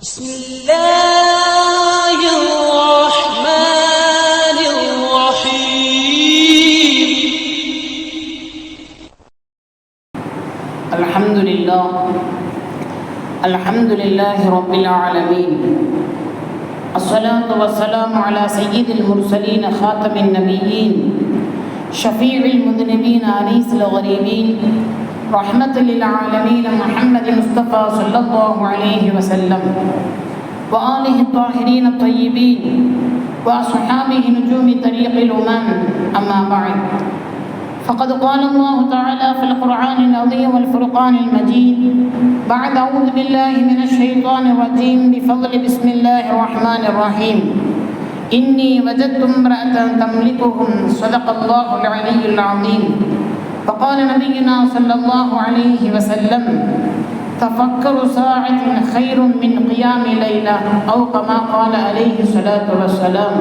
بسم الله الرحمن الرحيم الحمد لله رب العالمين. الصلاة والسلام على سيد المرسلين خاتم النبيين شفيع المذنبين أنيس الغريبين رحمة للعالمين محمد مصطفى صلى الله عليه وسلم وآله الطاهرين الطيبين وأصحابه نجوم طريق الأمم. أما بعد، فقد قال الله تعالى في القرآن العظيم والفرقان المجيد بعد أعوذ بالله من الشيطان الرجيم بفضل بسم الله الرحمن الرحيم إني وجدت امرأة تملكهم صدق الله العلي العظيم. فقال نبينا صلى الله عليه وسلم تفكر ساعة خير من قيام ليلة أو كما قال عليه الصلاة والسلام.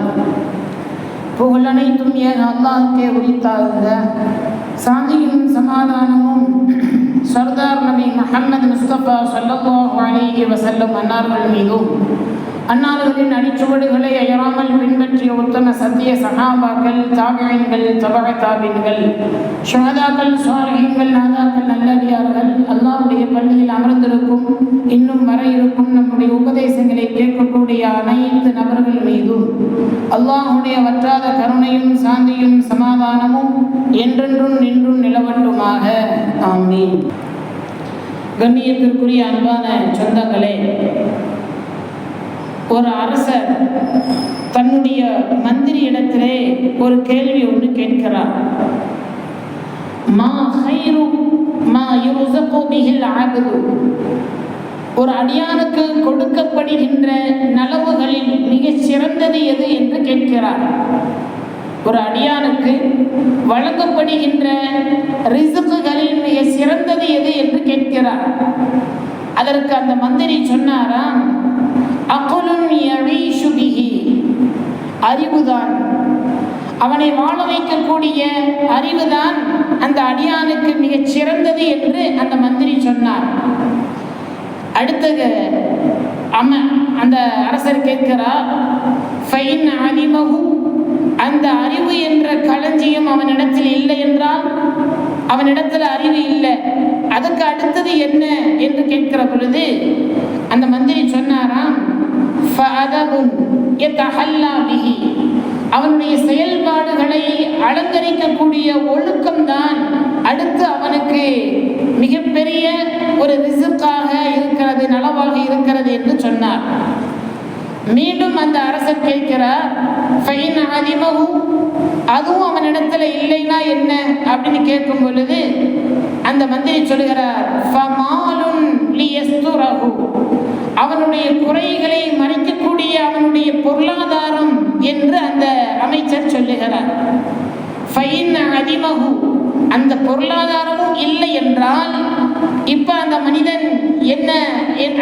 புகழனைத்தும் ஏன் அல்லாஹ்வுக்கே உரித்தாக. சாந்தியும் சமாதானமும் சர்தார் நபி முஹம்மது முஸ்தபா ஸல்லல்லாஹு அலைஹி வஸல்லம் அன்னார்கள் மீதும் அன்னார்களின் அடிச்சுவடுகளை அயராமல் பின்பற்றிய உத்தம சத்திய சஹாபாக்கள், தாபிஈன்கள், தபஅ தாபிஈன்கள், ஷுஹதாக்கள், ஸாலிஹீன்கள், நாதாக்கள், நல்லடியார்கள், அல்லாஹ்வுடைய பள்ளியில் அமர்ந்திருக்கும் இன்னும் வர இருக்கும் நம்முடைய உபதேசங்களை கேட்கக்கூடிய அனைத்து நபர்கள் மீதும் அல்லாஹ்வுடைய வற்றாத கருணையும் சாந்தியும் சமாதானமும் என்றென்றும் நின்றும் நிலவட்டுமாக. ஆமீன். கண்ணியத்திற்குரிய அன்பான சொந்தங்களே, ஒரு அரசர் தன்னுடைய மந்திரி இடத்திலே ஒரு கேள்வி ஒன்று கேட்கிறார். மா ஹைரு மா யுர்ஸகு பிஹில் அப்து, ஒரு அடியானுக்கு கொடுக்கப்படுகின்ற நலவுகளில் மிக சிறந்தது எது என்று கேட்கிறார். ஒரு அடியானுக்கு வழங்கப்படுகின்ற ரிஸ்குகளில் மிக சிறந்தது எது என்று கேட்கிறார். அதற்கு அந்த மந்திரி சொன்னாராம், அகுலுன் யஈஷு பிஹி, அறிவுதான், அவனை வாழ வைக்கக்கூடிய அறிவுதான் அந்த அடியானுக்கு மிகச் சிறந்தது என்று அந்த மந்திரி சொன்னார். அடுத்தது அந்த அரசர் கேட்கிறார், ஃபைன் அலிமஹு, அந்த அறிவு என்ற களஞ்சியம் அவனிடத்தில் இல்லை என்றால், அவனிடத்தில் அறிவு இல்லை, அதுக்கு அடுத்தது என்ன என்று கேட்கிற பொழுது அந்த மந்திரி சொன்னாராம், ஃபஅதபுன் யதஹல்லா பிஹி, அவனுடைய செயல்பாடுகளை அலங்கரிக்கக்கூடிய ஒழுக்கம்தான் அடுத்து அவனுக்கு மிகப்பெரிய ஒரு ரிஸ்காக இருக்கிறது, நலவாக இருக்கிறது என்று சொன்னார். மீண்டும் அந்த அரசர் கேட்கிறார், ஃபைன் அலிமஹு, அதுவும் அவனிடத்துல இல்லைன்னா என்ன அப்படின்னு கேட்கும் பொழுது அந்த மந்திரி சொல்கிறார், ஃபமாலுன் லியஸ்துரஹு, அவனுடைய குறைகளை மறைக்கக்கூடிய அவனுடைய பொருளாதாரம் என்று அந்த அமைச்சர் சொல்லுகிறார். ஃபைன் அலிமஹு, அந்த பொருளாதாரமும் இல்லை என்றால் இப்ப அந்த மனிதன் என்ன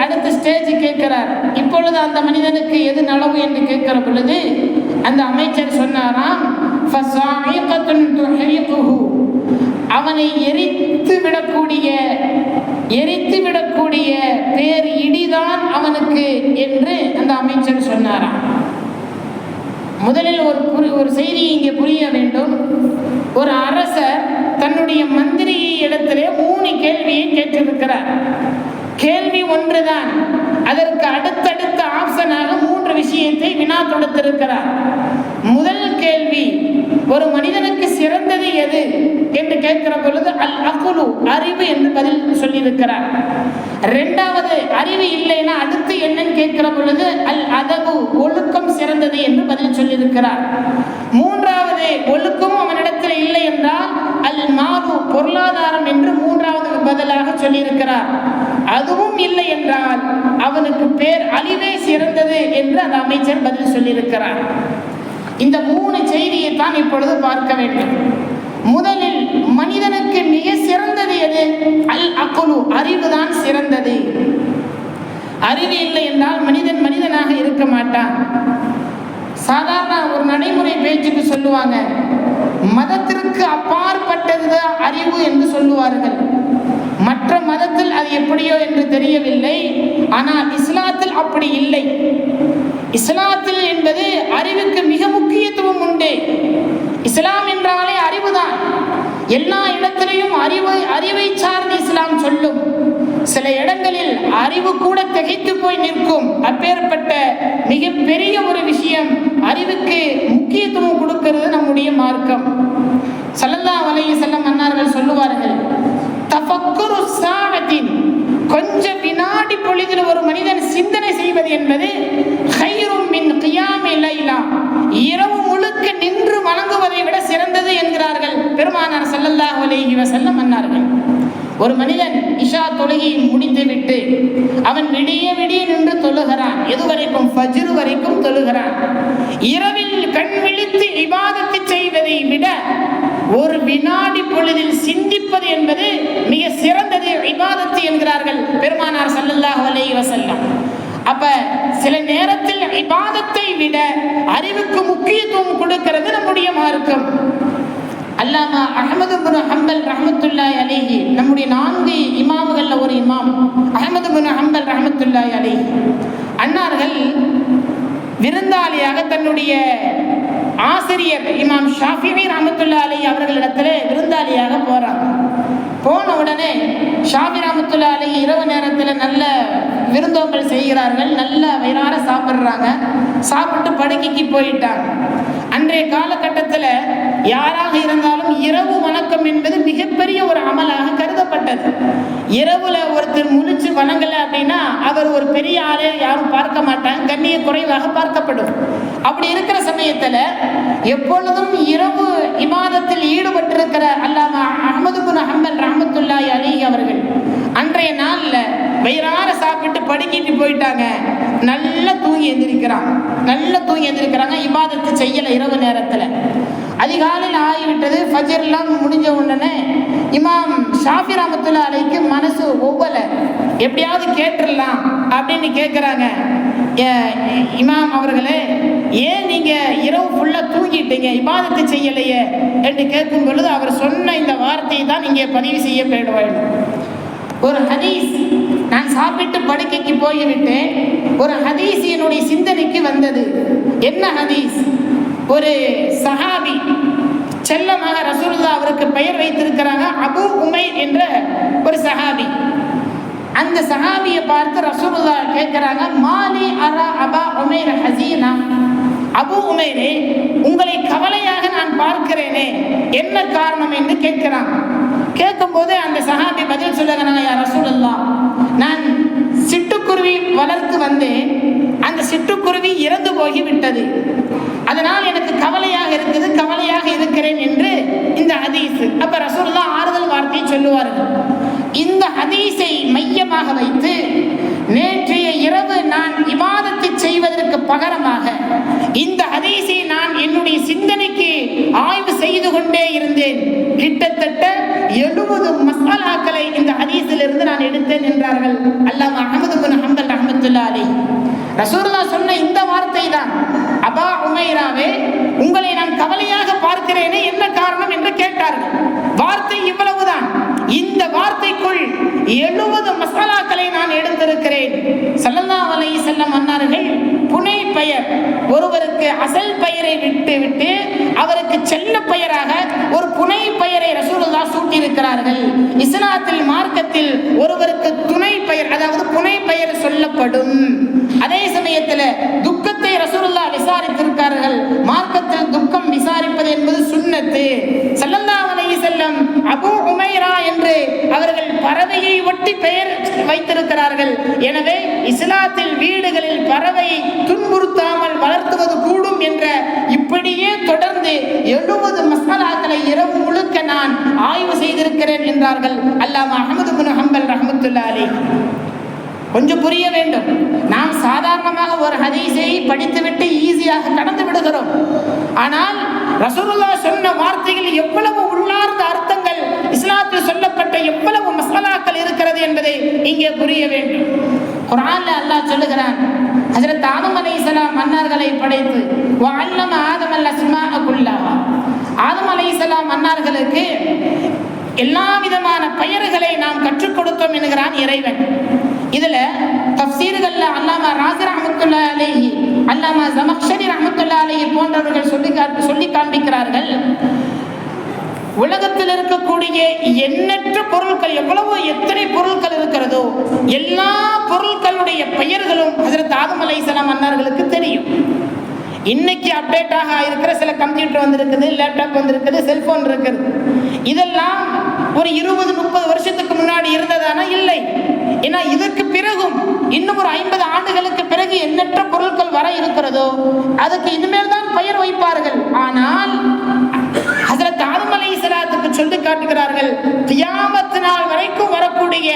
அடுத்த ஸ்டேஜ் கேட்கிறார். இப்பொழுது அந்த மனிதனுக்கு எது நலவு என்று கேட்கிற பொழுது அந்த அமைச்சர் சொன்னாராம், ஃபஸாயிகத்துன் துஹரிகுஹு, அவனை எரித்து விடக்கூடிய பேர் இடிதான் அவனுக்கு என்று அந்த அமைச்சர் சொன்னாராம். முதலில் ஒரு செய்தி இங்கே புரிய வேண்டும். ஒரு அரசர் தன்னுடைய மந்திரி இடத்திலே 3 கேள்வியை கேட்டிருக்கிறார். கேள்வி ஒன்றுதான், அதற்கு அடுத்தடுத்த ஆப்ஷனாக 3 விஷயத்தை வினா தொடுத்திருக்கிறார். முதல் கேள்வி, ஒரு மனிதனுக்கு சிறந்தது எது என்று கேட்கிற பொழுது அல் அகுலு, அறிவு என்று பதில் சொல்லியிருக்கிறார். இரண்டாவது, அறிவு இல்லைன்னா அடுத்து என்னன்னு கேட்கிற பொழுது அல் அதபு, ஒழுக்கம் சிறந்தது என்று பதில் சொல்லியிருக்கிறார். மூன்றாவது, ஒழுக்கம் அவனிடத்தில் இல்லை என்றால் அல் மாது, பொருளாதாரம் என்று மூன்றாவது பதிலாக சொல்லியிருக்கிறார். அதுவும் இல்லை என்றால் அவனுக்கு பேர் அழிவே சிறந்தது என்று அந்த அமைச்சர் பதில் சொல்லியிருக்கிறார். இந்த 3 செய்தியை தான் இப்பொழுது பார்க்க வேண்டும். முதலில் மனிதனுக்கு மிக சிறந்தது எது? அல் அகுலு, அறிவுதான் சிறந்தது. அறிவு இல்லை என்றால் மனிதன் மனிதனாக இருக்க மாட்டான். சாதாரண ஒரு நடைமுறை பேச்சுக்கு சொல்லுவாங்க, மதத்திற்கு அப்பாற்பட்டதுதான் அறிவு என்று சொல்லுவார்கள். மற்ற மதத்தில் அது எப்படியோ என்று தெரியவில்லை. ஆனால் இஸ்லாத்தில் அப்படி இல்லை. இஸ்லாத்தில் என்பது அறிவுக்கு மிக முக்கியத்துவம் உண்டு. இஸ்லாம் என்றாலே அறிவுதான். எல்லா இடத்திலையும் அறிவை சார்ந்து இஸ்லாம் சொல்லும். சில இடங்களில் அறிவு கூட திகைத்து போய் நிற்கும். அப்பேற்பட்ட மிகப்பெரிய ஒரு விஷயம், அறிவுக்கு முக்கியத்துவம் கொடுக்கிறது நம்முடைய மார்க்கம். ஸல்லல்லாஹு அலைஹி வஸல்லம் அன்னார்கள் சொல்லுவார்கள், தஃபக்குரு ஸாஅத்தின், கொஞ்ச வினாடி பொழுதில் ஒரு மனிதன் சிந்தனை செய்வது என்பது கைரும் மின் கியாமி லைலா, இரவு முழுக்க நின்று வணங்குவதை விட சிறந்தது என்கிறார்கள் பெருமானார் ஸல்லல்லாஹு அலைஹி வஸல்லம் அன்னார்கள். ஒரு மனிதன் இஷா தொழுகையை முடித்துவிட்டு அவன் விடிய விடிய நின்று தொழுகிறான். எதுவரைக்கும்? ஃபஜ்ர் வரைக்கும் தொழுகிறான். இரவில் கண் விழித்து இபாதத்து செய்வதை விட ஒரு வினாடி பொழுதில் சிந்திப்பது என்பது மிக சிறந்தது இபாதத்து என்கிறார்கள் பெருமானார் ஸல்லல்லாஹு அலைஹி வஸல்லம். அப்ப சில நேரத்தில் இபாதத்தை விட அறிவுக்கு முக்கியத்துவம் கொடுக்கிறது நம்முடைய மார்க்கம். அல்லாமா அஹ்மது பின் ஹம்பல் ரஹ்மத்துல்லாஹி அலைஹி, நம்முடைய 4 இமாம்கள்ல ஒரு இமாம் அஹ்மது பின் ஹம்பல் ரஹ்மத்துல்லாஹி அலைஹி அன்னார்கள் விருந்தாளியாக தன்னுடைய ஆசிரியர் இமாம் ஷாஃபிஈ ரஹ்மத்துல்லாஹி அலைஹி அவர்களிடத்தில் விருந்தாளியாக போறாங்க. போன உடனே ஷாஃபிஈ ரஹ்மத்துல்லாஹி அலைஹி இரவு நேரத்தில் நல்ல விருந்தோம்பல் செய்கிறார்கள். நல்ல வயிறார சாப்பிட்றாங்க. சாப்பிட்டு படுக்கைக்கு போயிட்டாங்க. அன்றைய காலகட்டத்தில் யாராக இருந்தாலும் இரவு வணக்கம் என்பது மிகப்பெரிய ஒரு அமலாக கருதப்பட்டது. இரவுல ஒருத்தர் முழிச்சு வணங்கலை அப்படின்னா அவர் ஒரு பெரிய ஆளே யாரும் பார்க்க மாட்டாங்க, கண்ணிய குறைவாக பார்க்கப்படும். அப்படி இருக்கிற சமயத்தில் எப்பொழுதும் இரவு இபாதத்தில் ஈடுபட்டிருக்கிற அல்லாமா அஹ்மது பின் ஹம்பல் ரஹ்மத்துல்லாஹி அலைஹி அவர்கள் அன்றைய நாளில் வயிறார சாப்பிட்டு படுக்கிட்டு போயிட்டாங்க. நல்லா தூங்கி எந்திரிக்கிறாங்க. இபாதத்து செய்யலை இரவு நேரத்தில். அதிகாலையில் ஆகிவிட்டது. ஃபஜ்ர்லாம் முடிஞ்ச உடனே இமாம் ஷாஃபி ரஹ்மத்துல்லாஹி அலைஹிக்கு மனசு ஒவ்வொலை, எப்படியாவது கேட்டுடலாம் அப்படின்னு கேட்குறாங்க. இமாம் அவர்களே, ஏன் நீங்கள் இரவு ஃபுல்லாக தூங்கிட்டீங்க, இபாதத்து செய்யலையே என்று கேட்கும் பொழுது அவர் சொன்ன இந்த வார்த்தையை தான் இங்கே பதிவு செய்யப்பட வேண்டும். ஒரு ஹதீஸ், நான் சாப்பிட்டு படுக்கைக்கு போய்விட்டேன். ஒரு ஹதீஸ் என்னுடைய சிந்தனைக்கு வந்தது. என்ன ஹதீஸ்? ஒரு சஹாபி, செல்லமாக ரசூலுல்லாஹ் அவருக்கு பெயர் வைத்திருக்கிறாங்க, அபு உமைர் என்ற ஒரு சஹாபி. அந்த சஹாபியை பார்த்து ரசூலுல்லாஹ் கேட்கிறாங்க, மாலி அரா அபா உமைர் ஹசீனா, அபு உமைரே, உங்களை கவலையாக நான் பார்க்கிறேனே, என்ன காரணம் என்று கேட்கிறாங்க. கேட்கும்போது அந்த சஹாபி பதில் சொல்லுகிறாங்க, யா ரசூலுல்லாஹ், நான் சிட்டுக்குருவி வளர்த்து வந்தேன். அந்த சிட்டுக்குருவி இறந்து போய்விட்டது. அதனால் எனக்கு கவலையாக இருக்கிறேன் என்று இந்த ஹதீஸ். அப்ப ரசூலுல்லாஹ் ஆறுதல் வார்த்தையை சொல்லுவார்கள். இந்த ஹதீஸை மையமாக வைத்து நேற்றைய இரவு நான் இபாதத்தை செய்வதற்கு பகரமாக இந்த ஹதீஸை நான் என்னுடைய சிந்தனைக்கு ஆய்வு செய்து கொண்டே இருந்தேன். கிட்டத்தட்ட 70 மசாலாக்களை இந்த ஹதீஸிலிருந்து நான் எடுத்தேன் என்றார்கள் அல்லாமா அஹ்மது பின் ஹம்பல் ரஹ்மத்துல்லாஹி அலைஹி. ரசூலுல்லாஹ் சொன்ன இந்த வார்த்தை தான், அபா உமைராவே, உங்களை நான் கவலையாக பார்க்கிறேனே, என்ன காரணம் என்று கேட்டார்கள். வார்த்தை இவ்வளவுதான். இந்த வார்த்தைக்குள் 70 மசாலாக்களை நான் எடுத்திருக்கிறேன். ஸல்லல்லாஹு அலைஹி வஸல்லம் அன்னார்கள் புனை பெயர், ஒருவருக்கு அசல் பெயரை விட்டு அவருக்கு செல்ல பெயராக ஒரு புனை பெயரை ரசூலுல்லாஹ் சூட்டியிருக்கிறார்கள். இஸ்லாத்தில் மார்க்கத்தில் ஒருவருக்கு துணை பெயர், அதாவது புனை பெயர் சொல்லப்படும். அதே சமயத்தில் துக்கத்தை ரசூலுல்லாஹ் விசாரித்திருக்கிறார்கள். மார்க்கத்தில் துக்கம் விசாரிப்பது என்பது சுன்னத்து. ஸல்லல்லாஹு அலைஹி வஸல்லம் அபு உமைரா என்று அவர்கள் பறவையை ஒட்டி பெயர் வைத்திருக்கிறார்கள். எனவே இஸ்லாத்தில் வீடுகளில் பறவையை துன்புறுத்தாமல் வளர்த்துவது கூடும் என்ற இப்படியே தொடர்ந்து 70 மசாலாக்களை இரவு முழுக்க நான் ஆய்வு செய்திருக்கிறேன் என்றார்கள் அல்லாமா அஹ்மது பின் ஹம்பல் ரஹ்மத்துல்லாஹி அலைஹி. கொஞ்சம் புரிய வேண்டும். நாம் சாதாரணமாக ஒரு ஹதீஸை படித்துவிட்டு ஈஸியாக கடந்து விடுகிறோம். ஆனால் ரசூலுல்லாஹ் சொன்ன வார்த்தைகள் எவ்வளவு உள்ளார்ந்த அர்த்தங்கள், இஸ்லாத்தில் சொல்லப்பட்ட எவ்வளவு மசாலாக்கள் இருக்கிறது என்பதை இங்கே புரிய வேண்டும். குர்ஆன்ல அல்லாஹ் சொல்லுகிறான், ஹஜ்ரத் ஆதம் அலைஹிஸ்ஸலாம் மன்னர்களை படைத்து வஅல்லம ஆதமல் அஸ்மாஅ குல்லஹா, ஆதம் அலைஹிஸ்ஸலாம் மன்னர்களுக்கு எல்லா விதமான பெயர்களை நாம் கற்றுக் கொடுத்தோம் என்கிறான் இறைவன். இதுல தஃப்சீர்கள்ல அல்லாமா ராஸி ரஹ்மத்துல்லாஹி அலைஹி, அல்லாமா ஸமக்ஷரி ரஹ்மத்துல்லாஹி அலைஹி போன்றவர்கள் சொல்லி காண்பிக்கிறார்கள், உலகத்தில் இருக்கக்கூடிய எண்ணற்ற பொருட்கள், எவ்வளவோ எத்தனை பொருட்கள் இருக்கிறதோ எல்லா பொருட்களுடைய பெயர்களும் ஹஜ்ரத் ஆதம் அலைஹிஸ்ஸலாம் அன்னார்களுக்கு தெரியும். இன்னைக்கு அப்டேட்டாக இருக்கிற சில கம்ப்யூட்டர் வந்திருக்குது, லேப்டாப் வந்திருக்குது, செல்போன் இருக்குது. இதெல்லாம் ஒரு 20-30 வருஷத்துக்கு முன்னாடி இருந்ததானா? இல்லை. ஏன்னா இதற்கு பிறகும் இன்னும் ஒரு 50 ஆண்டுகளுக்கு பிறகு எண்ணற்ற பொருட்கள் வர இருக்கிறதோ அதுக்கு இனிமேல் தான் பெயர் வைப்பார்கள். ஆனால் ஹஜ்ரத் ஆதம் அலைஹிஸ்ஸலாத்துக்கு சொல்லி காட்டுகிறார்கள், கியாமத் நாள் வரைக்கும் வரக்கூடிய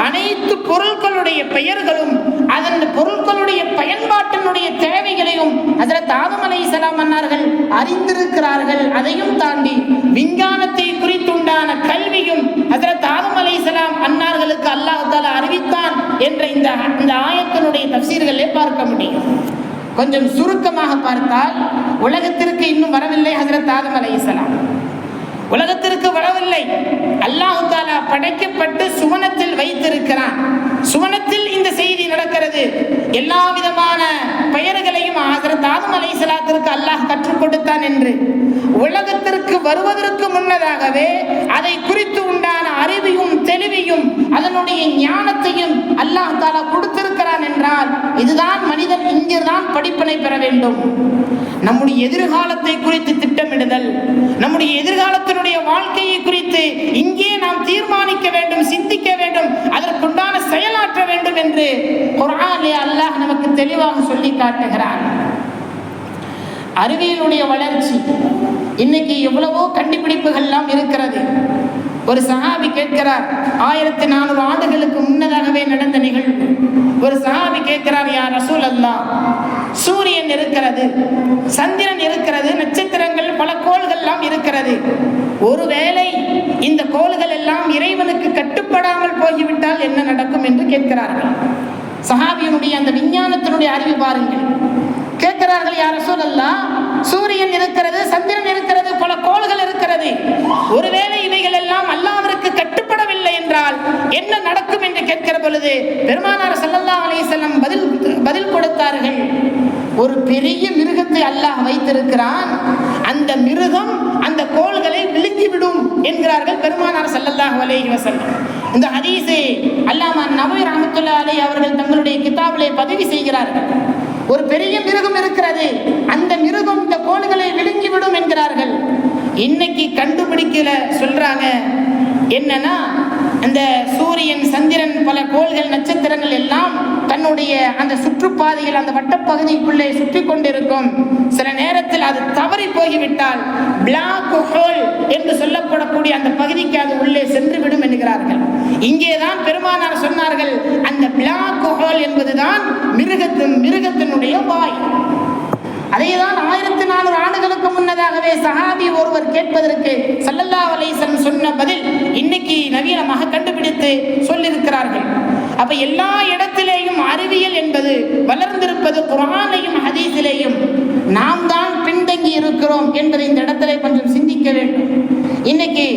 அனைத்து பொருட்களுடைய பெயர்களும் அதன் பொருட்களுடைய பயன்பாட்டினுடைய தேவைகளையும் ஹஜ்ரத் ஆதம் அலைஹிஸ்ஸலாம் அன்னார்கள் அறிந்திருக்கிறார்கள். அதையும் தாண்டி விஞ்ஞானத்தை குறித்துண்டான கல்வியும் ஹஜ்ரத் ஆதம் அலைஹிஸ்ஸலாம் அன்னார்களுக்கு அல்லாஹ் தஆலா அறிவித்தான் என்ற இந்த ஆயத்தினுடைய தஃப்சீர்களை பார்க்க முடியும். கொஞ்சம் சுருக்கமாக பார்த்தால், உலகத்திற்கு இன்னும் வரவில்லை ஹஜ்ரத் ஆதம் அலைஹிஸ்ஸலாம், உலகத்திற்கு வரவில்லை. அல்லாஹ் தஆலா படைக்கப்பட்டு சுவனத்தில் வைத்திருக்கிறான். சுவனத்தில் இந்த செய்தி நடக்கிறது. எல்லா விதமான பெயர்களையும் ஹஜ்ரத் ஆதம் அலைஹிஸ்ஸலாத்திற்கு அல்லாஹ் கற்றுக் கொடுத்தான் என்று உலகத்திற்கு வருவதற்கு முன்னதாகவே அதை குறித்து உண்டான அறிவையும் தெளிவையும் அதனுடைய ஞானத்தையும் அல்லாஹ் தஆலா கொடுத்திருக்கிறான் என்றால் இதுதான் மனிதன் இங்கிருந்தான் படிப்பினை பெற வேண்டும். நம்முடைய எதிர்காலத்தை குறித்து திட்டமிடுதல், நம்முடைய எதிர்காலத்தினுடைய வாழ்க்கையை குறித்து இங்கே நாம் தீர்மானிக்க வேண்டும், சிந்திக்க வேண்டும், அதற்குண்டான செயலாற்ற வேண்டும் என்று குர்ஆனிலே அல்லாஹ் நமக்கு தெளிவாக சொல்லி காட்டுகிறான். அறிவியலுடைய வளர்ச்சி, இன்னைக்கு எவ்வளவோ கண்டுபிடிப்புகள்லாம் இருக்கிறது. ஒரு சஹாபி கேட்கிறார், 1400 ஆண்டுகளுக்கு முன்னதாகவே நடந்த நிகழ்வு. ஒரு சஹாபி கேட்கிறார், யா ரசூலல்லாஹ், சூரியன் இருக்கிறது, சந்திரன் இருக்கிறது, நட்சத்திரங்கள், பல கோள்கள்லாம் இருக்கிறது. ஒருவேளை இந்த கோள்கள் எல்லாம் இறைவனுக்கு கட்டுப்படாமல் போய்விட்டால் என்ன நடக்கும் என்று கேட்கிறார்கள். சஹாபியினுடைய அந்த விஞ்ஞானத்தினுடைய அறிவு பாருங்கள். கேட்கிறார்கள், யா ரசூலல்லாஹ், சூரியன் இருக்கிறது, சந்திரன் இருக்கிறது, பல கோள்கள் இருக்கிறது, ஒருவேளை இவைகள் எல்லாம் அல்லாஹ்விற்கு கட்டுப்படவில்லை என்றால் என்ன நடக்கும் என்று கேட்கிற பொழுது பெருமானார் ஸல்லல்லாஹு அலைஹி வஸல்லம் பதில் கொடுத்தார்கள், ஒரு பெரிய மிருகத்தை அல்லாஹ் வைத்திருக்கிறான், அந்த மிருகம் அந்த கோள்களை விழுங்கிவிடும் என்கிறார்கள் பெருமானார் ஸல்லல்லாஹு அலைஹி வஸல்லம். இந்த ஹதீஸை அல்லாமா நவவி ரஹ்மத்துல்லாஹி அலைஹி அவர்கள் தங்களுடைய கிதாபிலே பதிவு செய்கிறார்கள். ஒரு பெரிய மிருகம் இருக்கிறது, அந்த மிருகம் இந்த கோள்களை விழுங்கிவிடும் என்கிறார்கள். இன்னைக்கு கண்டுபிடிக்கல சொல்றாங்க என்னன்னா, அந்த சூரியன், சந்திரன், பல கோள்கள், நட்சத்திரங்கள் எல்லாம் தன்னுடைய அந்த சுற்றுப்பாதையில் அந்த வட்டப்பகுதிக்குள்ளே சுற்றி கொண்டிருக்கும். சில நேரத்தில் அது தவறி போய்விட்டால் பிளாக் ஹோல் என்று சொல்லப்படக்கூடிய அந்த பகுதிக்கு அது உள்ளே சென்று விடும் என்கிறார்கள். இங்கேதான் பெருமானார் சொன்னார்கள், அந்த பிளாக் ஹோல் என்பதுதான் மிருகத்தினுடைய வாய். அதேதான் 1400 ஆண்டுகளுக்கு முன்னதாகவே சஹாபி ஒருவர் கேட்பதற்கு ஸல்லல்லாஹு அலைஹி வஸல்லம் சொன்ன பதில் இன்னைக்கு நவீனமாக கண்டுபிடித்து சொல்லியிருக்கிறார்கள். அப்ப எல்லா இடத்திலேயும் அறிவியல் என்பது வளர்ந்திருப்பது குர்ஆனிலேயும் ஹதீஸிலேயும். நாம் தான் பின்தங்கி இருக்கிறோம் என்பதை இந்த இடத்துல கொஞ்சம் சிந்திக்க வேண்டும். இன்னைக்கு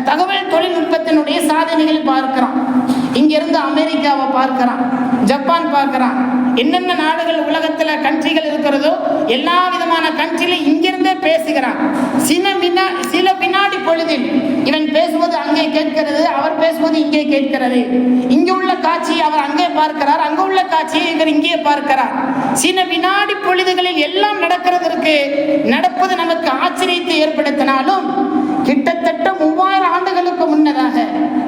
தகவல் தொழில்நுட்பத்தினுடைய சாதனைகளை பார்க்கிறோம். இங்கிருந்து அமெரிக்காவை பார்க்கிறான், ஜப்பான் பார்க்கிறான், என்னென்ன நாடுகள் உலகத்துல கண்ட்ரிகள் இருக்கிறதோ எல்லா விதமான கண்ட்ரியில இங்கிருந்தே பேசுகிறான். சில வினாடி பொழுதில் இவன் பேசுவது அங்கே கேட்கிறது, அவர் பேசுவது இங்கே கேட்கிறது. இங்கே உள்ள காட்சியை அவர் அங்கே பார்க்கிறார், அங்கே உள்ள காட்சியை இவர் இங்கே பார்க்கிறார். சில வினாடி பொழுதுகளில் எல்லாம் நடப்பது நமக்கு ஆச்சரியத்தை ஏற்படுத்தினாலும் கிட்டத்தட்ட 3000 ஆண்டுகளுக்கு முன்னதாக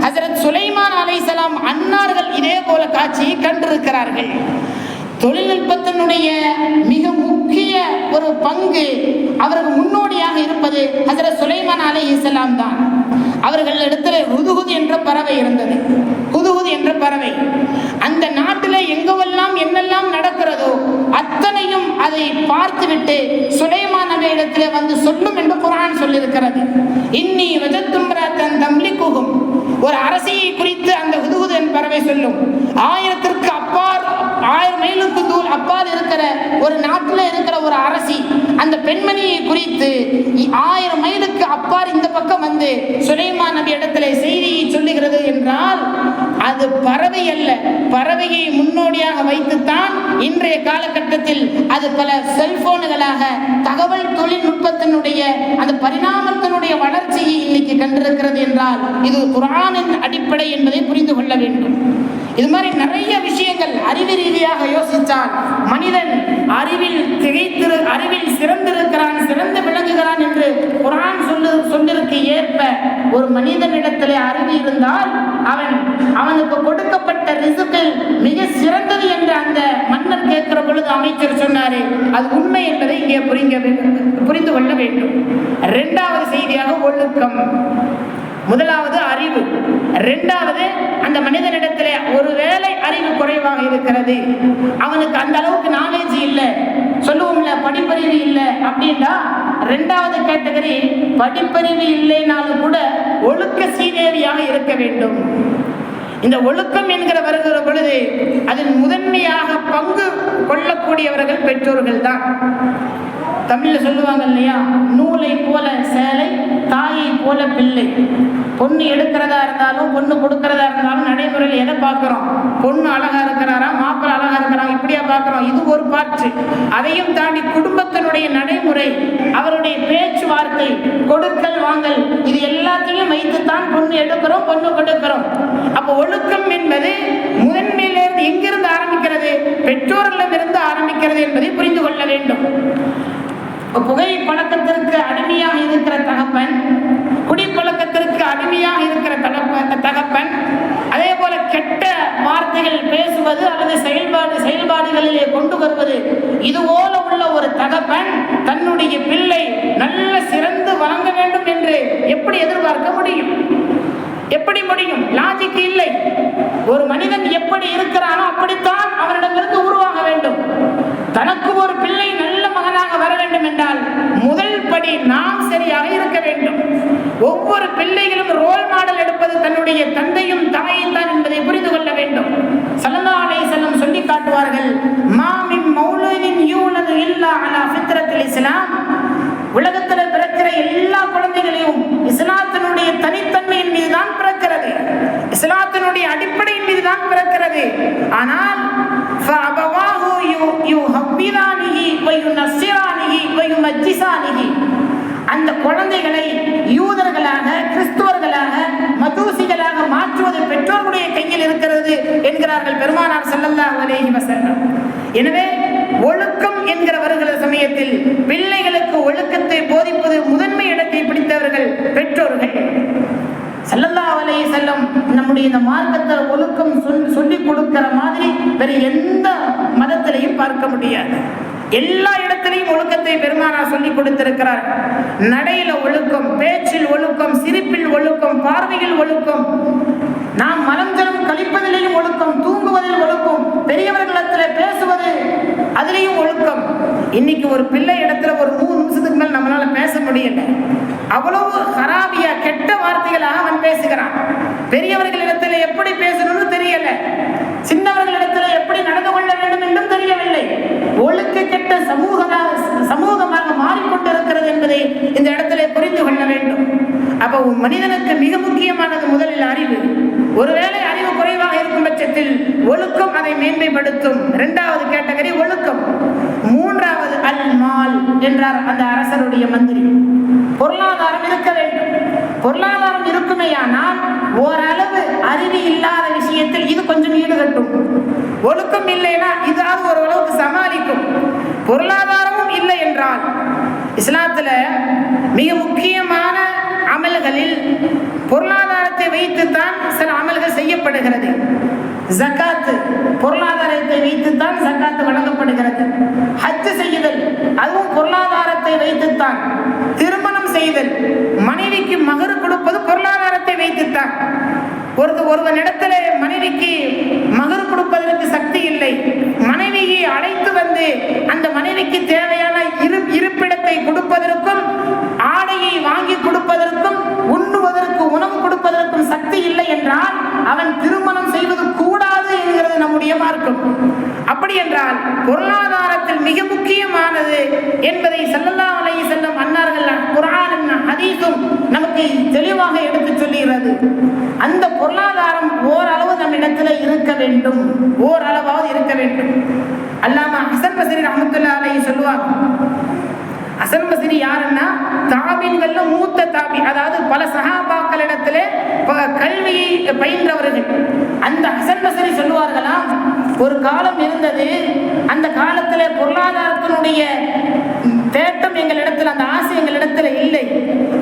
ஹஜ்ரத் சுலைமான் அலைஹிஸ்ஸலாம் அன்னார்கள் இதே போல காட்சியை கண்டிருக்கிறார்கள். தொழில்நுட்பத்தினுடைய மிக முக்கிய ஒரு பங்கு அவருக்கு முன்னோடியாக இருப்பது ஹஜ்ரத் சுலைமான் அலைஹிஸ்ஸலாம் தான். அவர்கள் இடத்துல ஹுதுஹுத் என்ற பறவை இருந்தது. ஹுதுஹுத் என்ற பறவை அந்த நாட்டில் எங்கெல்லாம் என்னெல்லாம் நடக்கிறதோ அத்தனையும் அதை பார்த்துவிட்டு சுலைமான் நபி இடத்திலே வந்து சொல்லும் என்று குர்ஆன் சொல்லியிருக்கிறது. இன்னி வஜத்தும்ராத்தன் தம்லிகுஹும், ஒரு அரசியை குறித்து அந்த ஹுதுஹுத் என்ற பறவை சொல்லும். 1000 மைலுக்கு அப்பால் இருக்கிற ஒரு நாட்டில் இருக்கிற ஒரு அரசி, அந்த பெண்மணியை குறித்து 1000 மைலுக்கு அப்பால் இந்த பக்கம் வந்து சுலைமான் நபி இடத்துல செய்தியை சொல்லுகிறது என்றால் அது பறவை அல்ல. பறவையை முன்னோடியாக வைத்துத்தான் இன்றைய காலகட்டத்தில் அது பல செல்போன்களாக தகவல் தொழில்நுட்பத்தினுடைய அந்த பரிணாமத்தினுடைய வளர்ச்சியை இன்னைக்கு கண்டிருக்கிறது என்றால் இது குர்ஆனின் அடிப்படை என்பதை புரிந்து கொள்ள வேண்டும். இது மாதிரி நிறைய விஷயங்கள் அறிவு ரீதியாக யோசித்தால் மனிதன் அறிவில் சிறந்திருக்கிறான், சிறந்து விளங்குகிறான் என்று குர்ஆன் சொல்லிற்கு ஏற்ப ஒரு மனிதனிடத்திலே அறிவு இருந்தால் அவனுக்கு கொடுக்கப்பட்ட ரிஸ்கில் மிக சிறந்தது என்று அந்த மன்னர் கேட்கிற பொழுது அமைச்சர் சொன்னாரு. அது உண்மை என்பதை இங்கே புரிந்து கொள்ள வேண்டும். இரண்டாவது செய்தியாக ஒழுக்கம். முதலாவது அறிவு, இரண்டாவது அந்த மனிதனிடத்திலே ஒருவேளை அறிவு குறைவாக இருக்கிறது, அவனுக்கு அந்த அளவுக்கு நாலேஜ் இல்லை, சொல்லுவோம்ல படிப்பறிவு இல்லை அப்படின்னா இரண்டாவது கேட்டகரி படிப்பறிவு இல்லைனாலும் கூட ஒழுக்க சீதேவியாக இருக்க வேண்டும். இந்த ஒழுக்கம் என்கிற வருகிற பொழுது அதில் முதன்மையாக பங்கு கொள்ளக்கூடியவர்கள் பெற்றோர்கள் தான். தமிழ்ல சொல்லுவாங்க இல்லையா, நூலை போல சேலை, தாயை போல பிள்ளை. பொண்ணு எடுக்கிறதா இருந்தாலும் பொண்ணு கொடுக்கிறதா இருந்தாலும் நடைமுறையில் எதை பார்க்கிறோம்? பொண்ணு அழகா இருக்கிறாரா, மாப்பிள்ளை அழகா இருக்கிறாங்க, இப்படியா பார்க்கிறோம். இது ஒரு பாற்று. அதையும் தாண்டி குடும்பத்தினுடைய நடைமுறை, அவருடைய பேச்சுவார்த்தை, கொடுக்கல் வாங்கல், இது எல்லாத்தையும் வைத்துத்தான் பொண்ணு எடுக்கிறோம், பொண்ணு கொடுக்கிறோம். அப்போ ஒழுக்கம் என்பது முதன்மையிலிருந்து எங்கிருந்து ஆரம்பிக்கிறது? பெற்றோர்களிடமிருந்து ஆரம்பிக்கிறது என்பதை புரிந்து கொள்ள வேண்டும். புகை பழக்கத்திற்கு அடிமையாக இருக்கிற தகப்பன், குடிப்பழக்கத்திற்கு அடிமையாக இருக்கிற தகப்பன், அதே போல கெட்ட வார்த்தைகள் பேசுவது அல்லது செயல்பாடுகளிலே கொண்டு வருவது, இது போல உள்ள ஒரு தகப்பன் தன்னுடைய பிள்ளை நல்ல சிறந்து வழங்க வேண்டும் என்று எப்படி எதிர்பார்க்க முடியும்? எப்படி முடியும்? லாஜிக் இல்லை. ஒரு மனிதன் எப்படி இருக்கிறானோ அப்படித்தான் அவனிடமிருந்து உருவாக வேண்டும். தனக்கு ஒரு பிள்ளை நல்ல மகனாக வர வேண்டும் என்றால் முதல் படி நாம் சரியாக இருக்க வேண்டும். ஒவ்வொரு பிள்ளைகளும் ரோல் மாடல் எடுப்பது தன்னுடைய தந்தையும் தாயும் தான் என்பதை புரிந்து கொள்ள வேண்டும். ஸல்லல்லாஹு அலைஹி வஸல்லம் சொல்லி காட்டுவார்கள், மா மின் மௌலூதின் யூலது இல்லா அலா ஃபித்ரத்தில் இஸ்லாம். உலகத்தில் பிறக்கிற எல்லா குழந்தைகளையும் இஸ்லாத்தினுடைய தனித்தன்மையின் மீது தான் பிறக்கிறது, இஸ்லாத்தினுடைய அடிப்படையின் மீது தான் பிறக்கிறது. ஆனால் அந்த குழந்தைகளை யூதர்களாக, கிறிஸ்துவர்களாக, மஜூசிகளாக மாற்றுவது பெற்றோர்களுடைய கையில் இருக்கிறது என்கிறார்கள் பெருமானார் ஸல்லல்லாஹு அலைஹி வஸல்லம். எனவே ஒழுக்கம் என்கிற வருகிற சமயத்தில் பிள்ளைகளுக்கு ஒழுக்கத்தை போதிப்பது முதன்மை இடத்தை பிடித்தவர்கள் பெற்றோர்கள். ஸல்லல்லாஹு அலைஹி வஸல்லம் நம்முடைய இந்த மார்க்கத்தில் ஒழுக்கம் சொல்லிக் கொடுக்கிற மாதிரி வேறு எந்த மதத்திலையும் பார்க்க முடியாது. எல்லா இடத்திலையும் ஒழுக்கத்தை பெருமானார் சொல்லிக் கொடுத்திருக்கிறார். நடையில ஒழுக்கம், பேச்சில் ஒழுக்கம், சிரிப்பில் ஒழுக்கம், பார்வையில் ஒழுக்கம், நாம் மலஞ்சலம் கழிப்பதிலேயும் ஒழுக்கம், தூங்குவதில் ஒழுக்கம், பெரியவர்களிடத்தில் பேசுவது அதிலேயும் ஒழுக்கம். இன்னைக்கு ஒரு பிள்ளை இடத்துல ஒரு 3 நிமிஷத்துக்கு மேல் நம்மளால பேச முடியல. அவ்வளவு ஹராபியா கெட்ட வார்த்தைகளாக அவன் பேசுகிறான். பெரியவர்களிடத்துல எப்படி பேசணும்னு தெரியல, சின்னவர்களிடத்துல எப்படி நடந்து கொள்ள வேண்டும் என்றும் தெரியவில்லை. ஒழுக்க கெட்ட சமூகமாக மாறிக்கொண்டிருக்கிறது என்பதை இந்த இடத்துல புரிந்து கொள்ள வேண்டும். அப்போ மனிதனுக்கு மிக முக்கியமானது முதலில் அறிவு. ஒருவேளை அறிவு குறைவாக இருக்கும் பட்சத்தில் ஒழுக்கம் அதை மேன்மைப்படுத்தும். இரண்டாவது கேட்டகரி ஒழுக்கம். மூன்றாவது அல் மால் என்றார் அந்த அரசருடைய மந்திரி. பொருளாதாரம் இருக்க வேண்டும். பொருளாதாரம் இருக்குமேயானால் ஓரளவு அறிவு இல்லாத விஷயத்தில் இது கொஞ்சம் ஈடுகட்டும். ஒழுக்கம் இல்லைன்னா இதாவது ஓரளவுக்கு சமாளிக்கும். பொருளாதாரமும் இல்லை என்றால் இஸ்லாத்துல மிக முக்கியமான அமல்களில் பொருளாதாரத்தை வைத்துத்தான் சில அமல்கள் செய்யப்படுகிறது. ஜகாத், பொருளாதாரத்தை வைத்துத்தான் ஜகாத் வழங்கப்படுகிறது. ஹஜ் செய்தல், அதுவும் பொருளாதாரத்தை வைத்துத்தான். திருமணம் செய்தல், மனைவிக்கு மகர் கொடுப்பது பொருளாதாரத்தை வைத்துத்தான். ஒருவனிடத்துல மனைவிக்கு மகர் கொடுப்பதற்கு சக்தி இல்லை, மனைவியை அழைத்து வந்து அந்த மனைவிக்கு தேவையான இருப்பிடத்தை கொடுப்பதற்கும், ஆடையை வாங்கி கொடுப்பதற்கும், உண்ணுவதற்கு உணவு கொடுப்பதற்கும் சக்தி இல்லை என்றால் அவன் திருமணம் செய்வது கூடாது என்கிறது நம்முடைய மார்க்கம். அப்படி என்றால் பொருளாதாரத்தில் மிக முக்கியமானது என்பதை ஸல்லல்லாஹு அலைஹி வஸல்லம் அன்னார்கள் குர்ஆனும் ஹதீஸும் நமக்கு தெளிவாக எடுத்து சொல்லுகிறது. அந்த பொருளாதாரம் ஓரளவு நம்மிடத்தில் இருக்க வேண்டும், ஓரளவாவது இருக்க வேண்டும். அல்லாமா ஹசன் பஸ்ரி ரஹ்மத்துல்லாஹி அலைஹி சொல்லுவாங்க. ஹசன் பஸ்ரி யாருன்னா தாபீன்கள்ல மூத்த தாபி, அதாவது பல சஹாபாக்களிடத்திலே கல்வியை பயின்றவர்கள். அந்த ஹசன் பஸ்ரி சொல்லுவார்களாம், ஒரு காலம் இருந்தது, அந்த காலத்திலே பொருளாதாரத்தினுடைய தேட்டம் எங்களிடத்தில், அந்த ஆசை எங்களிடத்தில் இல்லை.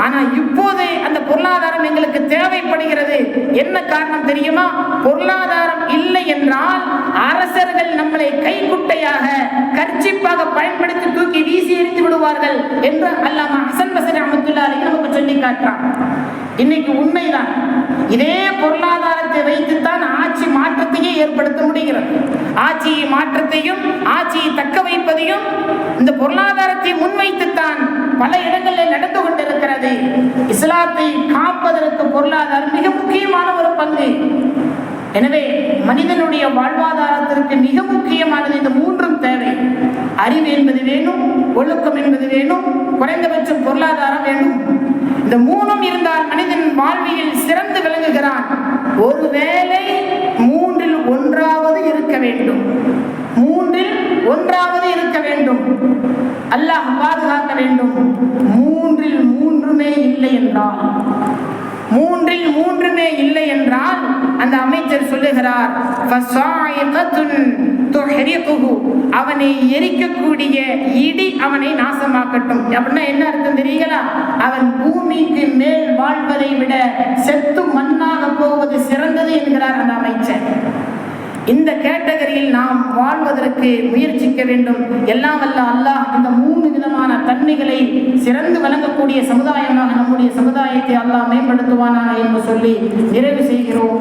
ஆனா இப்போது அந்த பொருளாதாரம் எங்களுக்கு தேவைப்படுகிறது. என்ன காரணம் தெரியுமா? பொருளாதாரம் இல்லை என்றால் அரசர்கள் நம்மளை கைக்குட்டையாக கர்ச்சிப்பாக பயன்படுத்தி தூக்கி வீசி எறிந்து விடுவார்கள் என்று அல்லாமா ஹசன் பஸ்ரி ரஹ்மத்துல்லாஹி அலைஹி நமக்கு சொல்லி காட்டுறான். இன்னைக்கு உண்மைதான். இதே பொருளாதாரத்தை வைத்துத்தான் ஆட்சி மாற்றத்தையே ஏற்படுத்த முடிகிறது. ஆட்சி மாற்றத்தையும் ஆட்சியை தக்க வைப்பதையும் இந்த பொருளாதாரத்தை முன்வைத்துத்தான் பல இடங்களில் நடந்து கொண்டிருக்கிறது. இஸ்லாத்தை காப்பதற்கு பொருளாதாரம் மிக முக்கியமான ஒரு பங்கு. எனவே மனிதனுடைய வாழ்வாதாரத்திற்கு மிக முக்கியமானது இந்த மூன்றும் தேவை. அறிவு என்பது வேணும், ஒழுக்கம் என்பது வேணும், குறைந்தபட்சம் பொருளாதாரம் வேண்டும். இந்த மூணும் இருந்தால் மனிதன் வாழ்வியல் சிறந்து விளங்குகிறான். ஒருவேளை மூன்றில் ஒன்றாவது இருக்க வேண்டும், மூன்றில் ஒன்றாவது இருக்க வேண்டும். அல்லாஹ் பாதுகாக்க வேண்டும். மூன்றில் மூன்றுமே இல்லை என்றால், மூன்றில் மூன்றுமே இல்லை என்றால் அந்த அமைச்சர் சொல்லுகிறார், அவனை எரிக்கக்கூடிய இடி அவனை நாசமாக்கட்டும். அப்படின்னா என்ன அர்த்தம் தெரியுங்களா? அவன் பூமிக்கு மேல் வாழ்வதை விட செத்து மண்ணாக போவது சிறந்தது என்கிறார் அந்த அமைச்சர். இந்த கேட்டகரியில் நாம் வாழ்வதற்கு முயற்சிக்க வேண்டும். எல்லாம் வல்ல அல்லாஹ் இந்த மூணு விதமான தன்மைகளை சிறந்து வழங்கக்கூடிய சமுதாயமாக நம்முடைய சமுதாயத்தை அல்லாஹ் மேம்படுத்துவானாக என்று சொல்லி நிறைவு செய்கிறோம்.